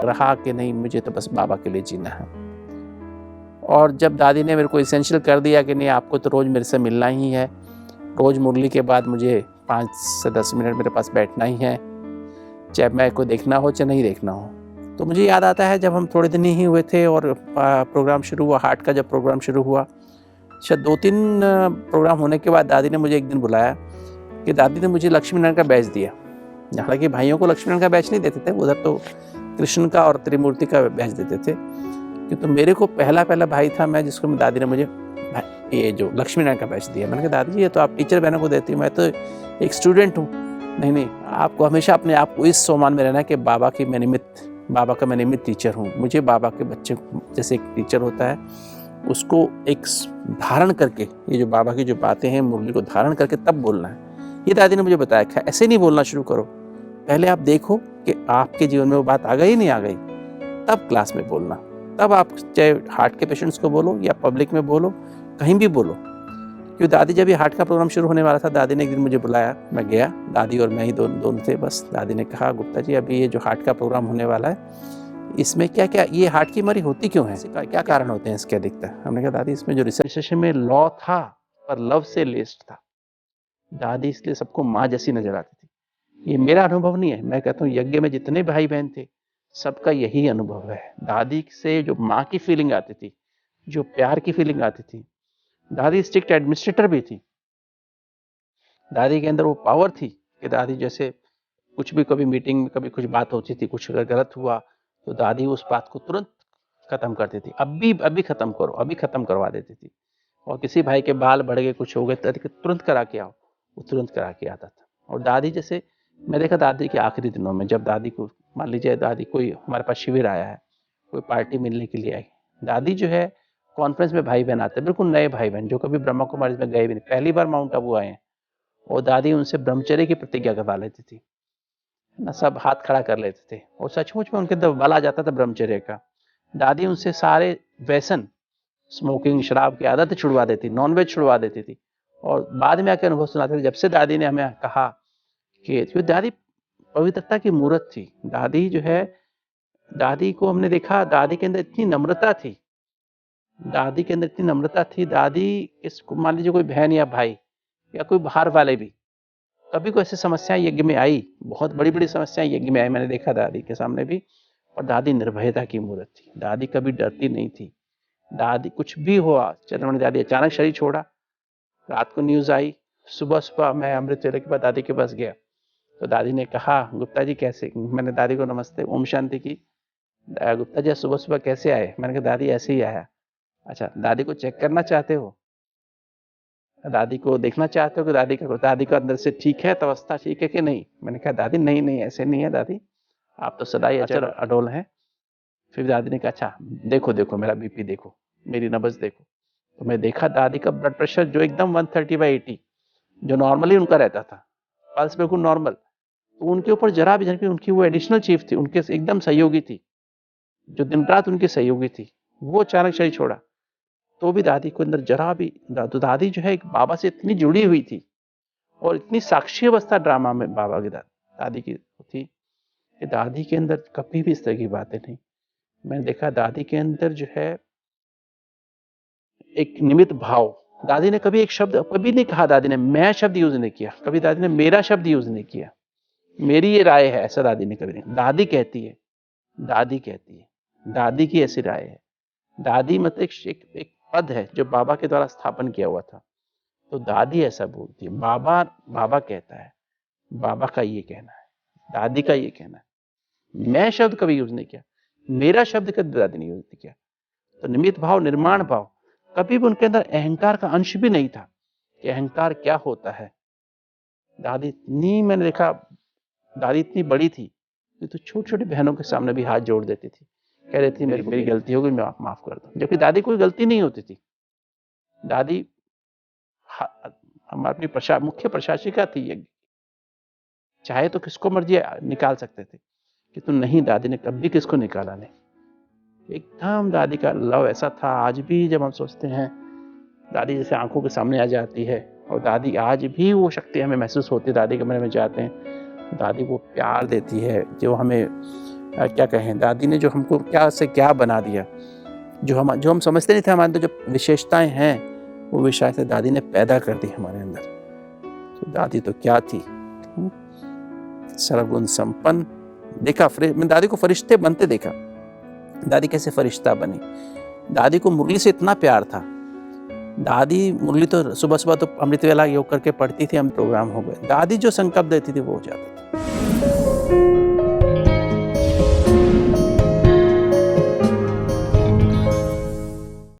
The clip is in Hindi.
रहा कि नहीं, मुझे तो बस बाबा के लिए जीना है। और जब दादी ने मेरे को इसेंशियल कर दिया कि नहीं, आपको तो रोज़ मेरे से मिलना ही है, रोज़ मुरली के बाद मुझे 5 से 10 मिनट मेरे पास बैठना ही है, चाहे मैं को देखना हो चाहे नहीं देखना हो। तो मुझे याद आता है जब हम थोड़े दिन ही हुए थे और प्रोग्राम शुरू हुआ, हार्ट का जब प्रोग्राम शुरू हुआ, शायद 2-3 प्रोग्राम होने के बाद दादी ने मुझे एक दिन बुलाया कि दादी ने मुझे लक्ष्मी नारायण का बैच दिया। हालांकि भाइयों को लक्ष्मी नारायण का बैच नहीं देते थे, उधर तो कृष्ण का और त्रिमूर्ति का बैच देते थे, क्योंकि मेरे को पहला भाई था मैं, जिसको दादी ने मुझे ये जो लक्ष्मी नारायण का बैच दिया। मैंने कहा दादी ये तो आप टीचर बहनों को देती, मैं तो एक स्टूडेंट हूँ। नहीं, आपको हमेशा अपने आप को इस सम्मान में रहना कि बाबा का मैं निमित्त टीचर हूँ। मुझे बाबा के बच्चे जैसे एक टीचर होता है, उसको एक धारण करके, ये जो बाबा की जो बातें हैं मुरली को धारण करके तब बोलना है। ये दादी ने मुझे बताया, ऐसे नहीं बोलना शुरू करो, पहले आप देखो कि आपके जीवन में वो बात आ गई नहीं आ गई, तब क्लास में बोलना। तब आप चाहे हार्ट के पेशेंट्स को बोलो या पब्लिक में बोलो, कहीं भी बोलो। क्योंकि दादी जब ये हार्ट का प्रोग्राम शुरू होने वाला था, दादी ने एक दिन मुझे बुलाया, मैं गया, दादी और मैं ही दोनों थे बस। दादी ने कहा गुप्ता जी अभी ये जो हार्ट का प्रोग्राम होने वाला है, इसमें क्या क्या ये हार्ट की बीमारी होती क्यों है, क्या कारण होते हैं इसके अधिकतर। हमने कहा दादी इसमें जो रिसर्च में लॉ था पर लव से लेस्ड था। दादी इसलिए सबको माँ जैसी नजर आती थी। ये मेरा अनुभव नहीं है, मैं कहता हूँ यज्ञ में जितने भाई बहन थे सबका यही अनुभव है। दादी से जो माँ की फीलिंग आती थी, जो प्यार की फीलिंग आती थी। दादी स्ट्रिक्ट एडमिनिस्ट्रेटर भी थी। दादी के अंदर वो पावर थी कि दादी जैसे कुछ भी, कभी मीटिंग में कभी कुछ बात होती थी, कुछ अगर गलत हुआ तो दादी उस बात को तुरंत खत्म करती थी। अभी खत्म करो, अभी खत्म करवा देती थी। और किसी भाई के बाल बढ़ गए, कुछ हो गए, तुरंत करा के आओ, वो तुरंत करा के आता था। और दादी जैसे मैं देखा दादी के आखिरी दिनों में, जब दादी को मान लीजिए दादी कोई हमारे पास शिविर आया है, कोई पार्टी मिलने के लिए आई, दादी जो है कॉन्फ्रेंस में भाई बहन आते हैं, बिल्कुल नए भाई बहन जो कभी ब्रह्मा कुमारी में गए भी नहीं, पहली बार माउंट आबू आए हैं, और दादी उनसे ब्रह्मचर्य की प्रतिज्ञा करवा लेती थी ना, सब हाथ खड़ा कर लेते थे और सचमुच में उनके अंदर बल आ जाता था ब्रह्मचर्य का। दादी उनसे सारे व्यसन, स्मोकिंग, शराब की आदत छुड़वा देती, नॉनवेज छुड़वा देती थी। और बाद में आके अनुभव सुनाते थे, जब से दादी ने हमें कहा कि दादी पवित्रता की मूर्त थी। दादी जो है, दादी को हमने देखा, दादी के अंदर इतनी नम्रता थी, दादी के अंदर इतनी नम्रता थी। दादी इसको मान लीजिए कोई बहन या भाई या कोई बाहर वाले भी, कभी कोई ऐसी समस्याएं यज्ञ में आई, बहुत बड़ी बड़ी समस्याएं यज्ञ में आई, मैंने देखा दादी के सामने भी। और दादी निर्भयता की मूर्त थी, दादी कभी डरती नहीं थी। दादी कुछ भी हुआ, चंद्रमणि दादी अचानक शरीर छोड़ा, रात को न्यूज आई, सुबह मैं अमृत वेले के बाद दादी के पास गया तो दादी ने कहा गुप्ता जी कैसे, मैंने दादी को नमस्ते ओम शांति की, गुप्ता जी सुबह कैसे आए, मैंने कहा दादी ऐसे ही आया। अच्छा, दादी को चेक करना चाहते हो, दादी को देखना चाहते हो कि दादी का अंदर से ठीक है, तो अवस्था ठीक है कि नहीं। मैंने कहा दादी नहीं ऐसे नहीं है दादी, आप तो सदा ही अचल अडोल हैं। फिर दादी ने कहा अच्छा देखो मेरा बीपी देखो, मेरी नब्ज देखो। तो मैं देखा दादी का ब्लड प्रेशर जो एकदम 130/80, जो नॉर्मली उनका रहता था, पल्स बिल्कुल नॉर्मल। तो उनके ऊपर जरा भी, उनकी वो एडिशनल चीफ थी, उनके एकदम सहयोगी थी, जो दिन रात उनकी सहयोगी थी, वो अचानक शरीर छोड़ा। तो भी दादी को अंदर जरा भी, तो दादी जो है एक बाबा से इतनी जुड़ी हुई थी और इतनी साक्षी अवस्था ड्रामा में बाबा की दादी की थी कि दादी के अंदर कभी भी इस तरह की बातें नहीं। मैंने देखा दादी के अंदर जो है एक निमित्त भाव। दादी ने कभी एक शब्द कभी नहीं कहा, दादी ने मैं शब्द यूज नहीं किया, कभी दादी ने मेरा शब्द यूज नहीं किया, मेरी ये राय है, ऐसा दादी ने कभी नहीं। दादी कहती है, दादी की ऐसी राय है। दादी मतलब एक पद है जो बाबा के द्वारा स्थापन किया हुआ था, तो दादी ऐसा बोलती है। बाबा कहता है, बाबा का ये कहना है, दादी का ये कहना है। मैं शब्द कभी यूज नहीं किया, मेरा शब्द कभी दादी ने यूज नहीं किया। तो निमित्त भाव, निर्माण भाव, कभी भी उनके अंदर अहंकार का अंश भी नहीं था कि अहंकार क्या होता है। दादी इतनी, मैंने देखा दादी इतनी बड़ी थी कि तो छोटी छोटी बहनों के सामने भी हाथ जोड़ देती थी, कह रही थी मेरी गलती हो गई, मैं माफ कर दो, जबकि दादी कोई गलती नहीं होती थी। दादी हमारी मुख्य प्रशासिका थी यज्ञ, चाहे तो किसको मर्जी निकाल सकते थे, किंतु नहीं, दादी ने कभी किसको निकाला नहीं। एकदम दादी का लव ऐसा था। आज भी जब हम सोचते हैं, दादी जैसे आंखों के सामने आ जाती है, और दादी आज भी वो शक्ति हमें महसूस होती है, दादी कमरे में जाते हैं, दादी वो प्यार देती है जो हमें क्या कहें, दादी ने जो हमको क्या से क्या बना दिया, जो हम समझते नहीं थे हमारे अंदर जो विशेषताएं हैं, वो विशेषताएं दादी ने पैदा कर दी हमारे अंदर। तो दादी तो क्या थी, सर्वगुण संपन्न। देखा, मैंने दादी को फरिश्ते बनते देखा। दादी कैसे फरिश्ता बनी। दादी को मुरली से इतना प्यार था। दादी मुरली तो सुबह सुबह तो अमृत वेला योग करके पढ़ती थी, हम प्रोग्राम हो गए, दादी जो संकल्प देती थी वो हो जाता था।